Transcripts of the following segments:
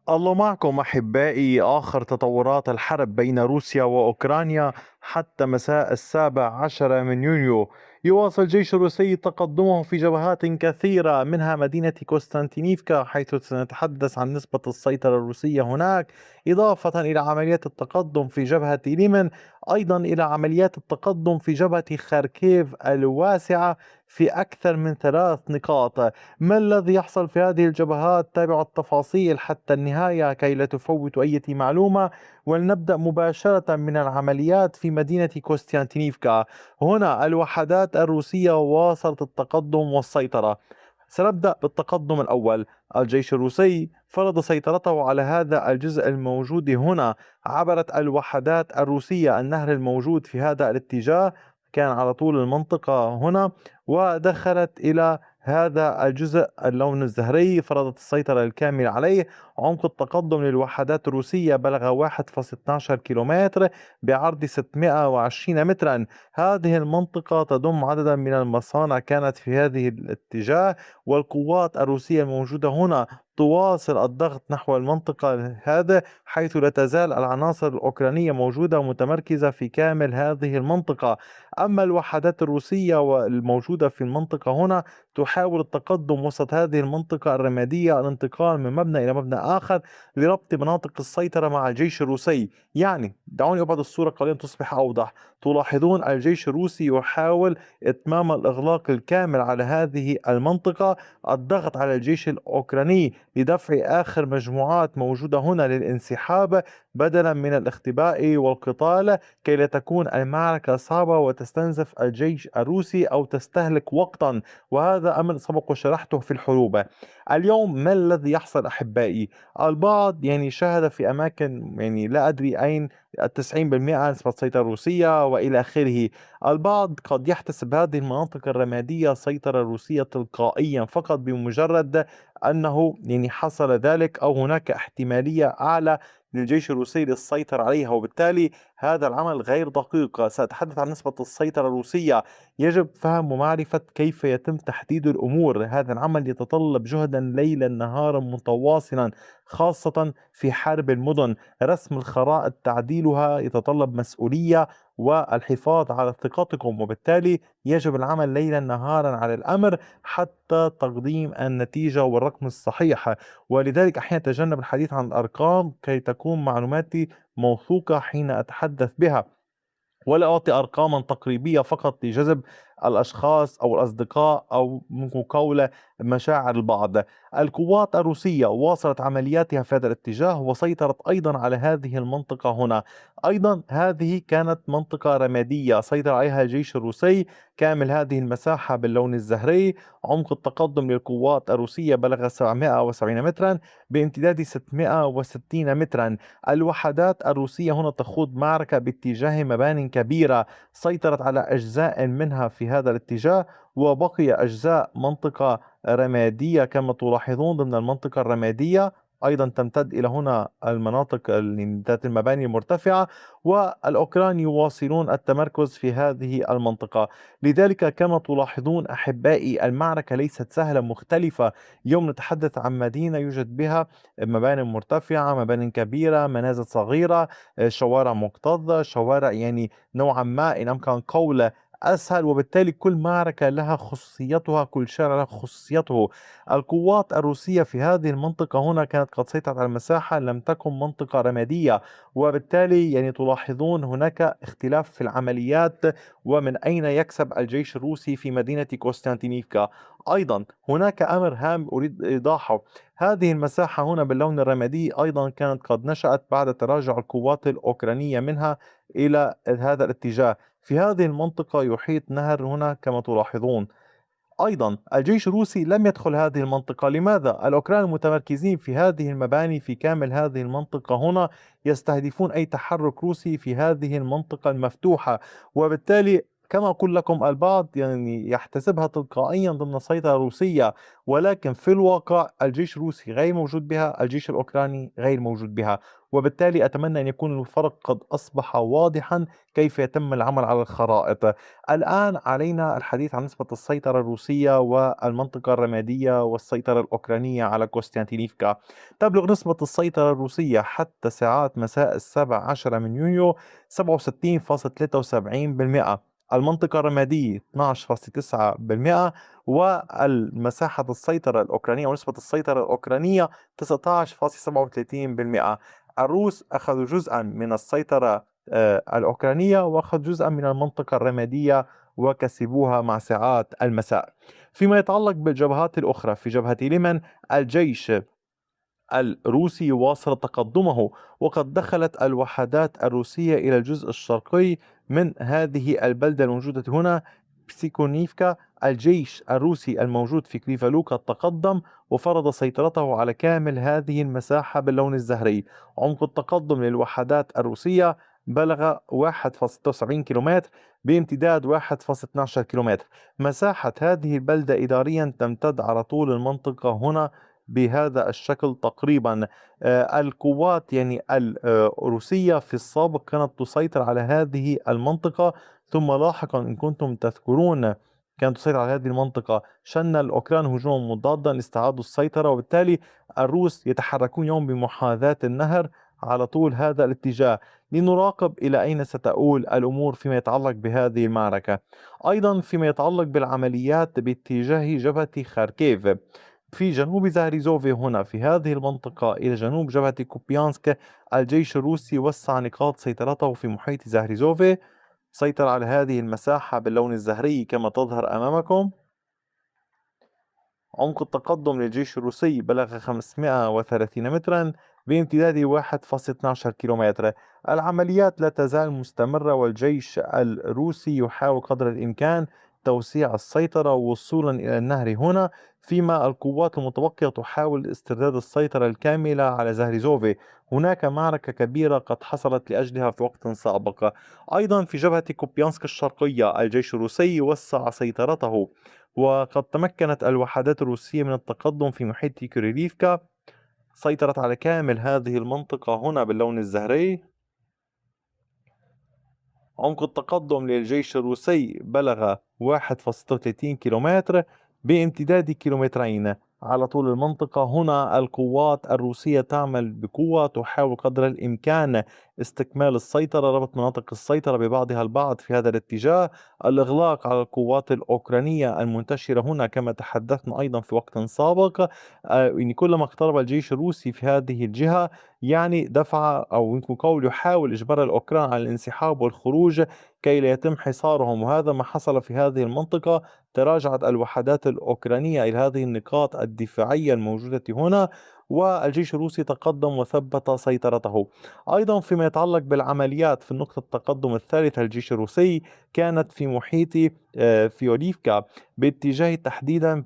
الله معكم أحبائي. آخر تطورات الحرب بين روسيا وأوكرانيا حتى مساء 17 من يونيو. يواصل الجيش الروسي تقدمه في جبهات كثيرة منها مدينة كوستانتينيفكا، حيث سنتحدث عن نسبة السيطرة الروسية هناك، إضافة إلى عمليات التقدم في جبهة ليمن، أيضا إلى عمليات التقدم في جبهة خاركيف الواسعة في أكثر من 3 نقاط. ما الذي يحصل في هذه الجبهات؟ تابعوا التفاصيل حتى النهاية كي لا تفوتوا أي معلومة. ولنبدأ مباشرة من العمليات في مدينة كوستيانتينيفكا. هنا الوحدات الروسية واصلت التقدم والسيطرة. سنبدأ بالتقدم الأول. الجيش الروسي فرض سيطرته على هذا الجزء الموجود هنا. عبرت الوحدات الروسية النهر الموجود في هذا الاتجاه، كان على طول المنطقة هنا، ودخلت إلى هذا الجزء اللون الزهري، فرضت السيطرة الكاملة عليه. عمق التقدم للوحدات الروسية بلغ 1.12 كيلومتر بعرض 620 مترا. هذه المنطقة تضم عددا من المصانع كانت في هذه الاتجاه، والقوات الروسية الموجودة هنا تواصل الضغط نحو المنطقة هذا، حيث لا تزال العناصر الأوكرانية موجودة ومتمركزة في كامل هذه المنطقة. أما الوحدات الروسية والموجودة في المنطقة هنا تحاول التقدم وسط هذه المنطقة الرمادية، الانتقال من مبنى إلى مبنى آخر لربط مناطق السيطرة مع الجيش الروسي. يعني دعوني أبعد الصورة قليلا تصبح أوضح. تلاحظون الجيش الروسي يحاول إتمام الإغلاق الكامل على هذه المنطقة، الضغط على الجيش الأوكراني لدفع آخر مجموعات موجودة هنا للانسحاب بدلا من الاختباء والقتال، كي لا تكون المعركة صعبة وتستنزف الجيش الروسي أو تستهلك وقتا. وهذا أمر سبق وشرحته في الحروب. اليوم ما الذي يحصل أحبائي؟ البعض شاهد في أماكن لا أدري أين 90% نسبة سيطرة روسية وإلى آخره. البعض قد يحتسب هذه المناطق الرمادية سيطرة روسية تلقائيا فقط بمجرد أنه حصل ذلك، أو هناك احتمالية أعلى للجيش الروسي للسيطرة عليها، وبالتالي هذا العمل غير دقيق. سأتحدث عن نسبة السيطرة الروسية. يجب فهم ومعرفة كيف يتم تحديد الأمور. هذا العمل يتطلب جهدا ليلا نهارا متواصلا، خاصة في حرب المدن. رسم الخرائط تعديلها يتطلب مسؤولية والحفاظ على ثقتكم، وبالتالي يجب العمل ليلا نهارا على الأمر حتى تقديم النتيجة والرقم الصحيح. ولذلك أحيانا أتجنب الحديث عن الأرقام كي تكون معلوماتي موثوقة حين أتحدث بها، ولا أعطي أرقاما تقريبية فقط لجذب الأشخاص أو الأصدقاء أو مكاولة مشاعر البعض. القوات الروسية واصلت عملياتها في هذا الاتجاه وسيطرت أيضا على هذه المنطقة هنا. أيضا هذه كانت منطقة رمادية سيطر عليها الجيش الروسي كامل هذه المساحة باللون الزهري. عمق التقدم للقوات الروسية بلغ 770 مترا بامتداد 660 مترا. الوحدات الروسية هنا تخوض معركة باتجاه مبان كبيرة سيطرت على أجزاء منها في هذا الاتجاه، وبقي أجزاء منطقة رمادية كما تلاحظون ضمن المنطقة الرمادية. أيضا تمتد إلى هنا المناطق ذات المباني المرتفعة، والأوكران يواصلون التمركز في هذه المنطقة. لذلك كما تلاحظون أحبائي المعركة ليست سهلة، مختلفة. اليوم نتحدث عن مدينة يوجد بها مباني مرتفعة، مباني كبيرة، منازل صغيرة، شوارع مكتظة، شوارع نوعا ما إن أمكن قول أسهل. وبالتالي كل معركة لها خصوصيتها، كل شارع له خصوصيته. القوات الروسية في هذه المنطقة هنا كانت قد سيطرت على المساحة، لم تكن منطقة رمادية، وبالتالي تلاحظون هناك اختلاف في العمليات ومن أين يكسب الجيش الروسي في مدينة كوستانتينيفكا. أيضا هناك أمر هام أريد إيضاحه. هذه المساحة هنا باللون الرمادي أيضا كانت قد نشأت بعد تراجع القوات الأوكرانية منها إلى هذا الاتجاه. في هذه المنطقة يحيط نهر هنا كما تلاحظون. أيضا الجيش الروسي لم يدخل هذه المنطقة. لماذا؟ الأوكران المتمركزين في هذه المباني في كامل هذه المنطقة هنا يستهدفون أي تحرك روسي في هذه المنطقة المفتوحة، وبالتالي كما أقول لكم البعض يعني يحتسبها تلقائيا ضمن السيطرة الروسية، ولكن في الواقع الجيش الروسي غير موجود بها، الجيش الأوكراني غير موجود بها. وبالتالي أتمنى أن يكون الفرق قد أصبح واضحا كيف يتم العمل على الخرائط. الآن علينا الحديث عن نسبة السيطرة الروسية والمنطقة الرمادية والسيطرة الأوكرانية على كوستانتينيفكا. تبلغ نسبة السيطرة الروسية حتى ساعات مساء 17 من يونيو 67.73%، المنطقة الرمادية 12.9%، والمساحة السيطرة الأوكرانية ونسبة السيطرة الأوكرانية 19.37%. الروس أخذوا جزءا من السيطرة الأوكرانية، وأخذوا جزءا من المنطقة الرمادية وكسبوها مع ساعات المساء. فيما يتعلق بالجبهات الأخرى، في جبهة اليمن الجيش الروسي يواصل تقدمه، وقد دخلت الوحدات الروسية إلى الجزء الشرقي من هذه البلدة الموجودة هنا بسيكونيفكا. الجيش الروسي الموجود في كليفالوكا تقدم وفرض سيطرته على كامل هذه المساحة باللون الزهري. عمق التقدم للوحدات الروسية بلغ 1.76 كيلومتر بامتداد 1.12 كيلومتر. مساحة هذه البلدة إداريا تمتد على طول المنطقة هنا بهذا الشكل تقريبا. القوات يعني الروسية في السابق كانت تسيطر على هذه المنطقة، ثم لاحقا إن كنتم تذكرون كانت تسيطر على هذه المنطقة، شن الأوكران هجوما مضادا لاستعادوا السيطرة، وبالتالي الروس يتحركون يوم بمحاذاة النهر على طول هذا الاتجاه. لنراقب إلى أين ستؤول الأمور فيما يتعلق بهذه المعركة. أيضا فيما يتعلق بالعمليات باتجاه جبهة خاركيف في جنوب زاريزوفي، هنا في هذه المنطقة إلى جنوب جبهة كوبيانسك، الجيش الروسي وسع نقاط سيطرته في محيط زاريزوفي، سيطر على هذه المساحة باللون الزهري كما تظهر أمامكم. عمق التقدم للجيش الروسي بلغ 530 مترا بامتداد 1.12 كيلومتر. العمليات لا تزال مستمرة، والجيش الروسي يحاول قدر الإمكان توسيع السيطرة وصولا إلى النهر هنا، فيما القوات المتبقية تحاول استرداد السيطرة الكاملة على زهريزوفي. هناك معركة كبيرة قد حصلت لأجلها في وقت سابق. أيضا في جبهة كوبيانسك الشرقية الجيش الروسي وسع سيطرته، وقد تمكنت الوحدات الروسية من التقدم في محيط كيريليفكا، سيطرت على كامل هذه المنطقة هنا باللون الزهري. عمق التقدم للجيش الروسي بلغ 1.36 كيلومتر بامتداد كيلومترين على طول المنطقة. هنا القوات الروسية تعمل بقوة، تحاول قدر الإمكان استكمال السيطرة، ربط مناطق السيطرة ببعضها البعض في هذا الاتجاه، الإغلاق على القوات الأوكرانية المنتشرة هنا كما تحدثنا أيضا في وقت سابق. يعني كلما اقترب الجيش الروسي في هذه الجهة يعني دفع أو يمكن قول يحاول إجبار الأوكران على الانسحاب والخروج كي لا يتم حصارهم، وهذا ما حصل في هذه المنطقة. تراجعت الوحدات الأوكرانية إلى هذه النقاط الدفاعية الموجودة هنا، والجيش الروسي تقدم وثبت سيطرته. أيضا فيما يتعلق بالعمليات في النقطة التقدم الثالثة، الجيش الروسي كانت في محيط فيوليفكا باتجاه تحديدا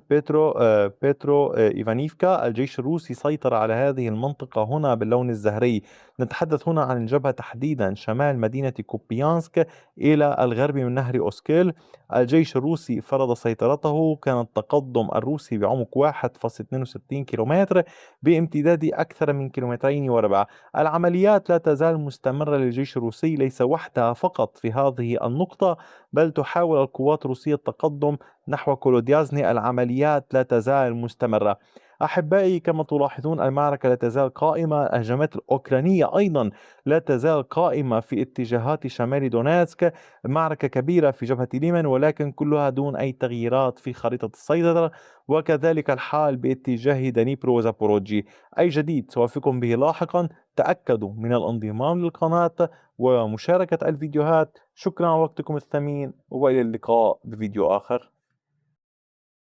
بيترو إيفانيفكا. الجيش الروسي سيطر على هذه المنطقة هنا باللون الزهري. نتحدث هنا عن الجبهة تحديدا شمال مدينة كوبيانسك إلى الغرب من نهر أوسكيل. الجيش الروسي فرض سيطرته، كان التقدم الروسي بعمق 1.62 كيلومتر بامتداد أكثر من كيلومترين وربع. العمليات لا تزال مستمرة للجيش الروسي، ليس وحدها فقط في هذه النقطة، بل تحاول القوات الروسية التقدم نحو كولوديازني. العمليات لا تزال مستمرة. أحبائي كما تلاحظون المعركة لا تزال قائمة، الهجمات الأوكرانية أيضا لا تزال قائمة في اتجاهات شمال دونيتسك. معركة كبيرة في جبهة اليمن، ولكن كلها دون أي تغييرات في خريطة السيطرة، وكذلك الحال باتجاه دنيبرو وزابوروجي. أي جديد سوافقكم به لاحقا. تأكدوا من الانضمام للقناة ومشاركة الفيديوهات. شكرا على وقتكم الثمين، وإلى اللقاء بفيديو آخر.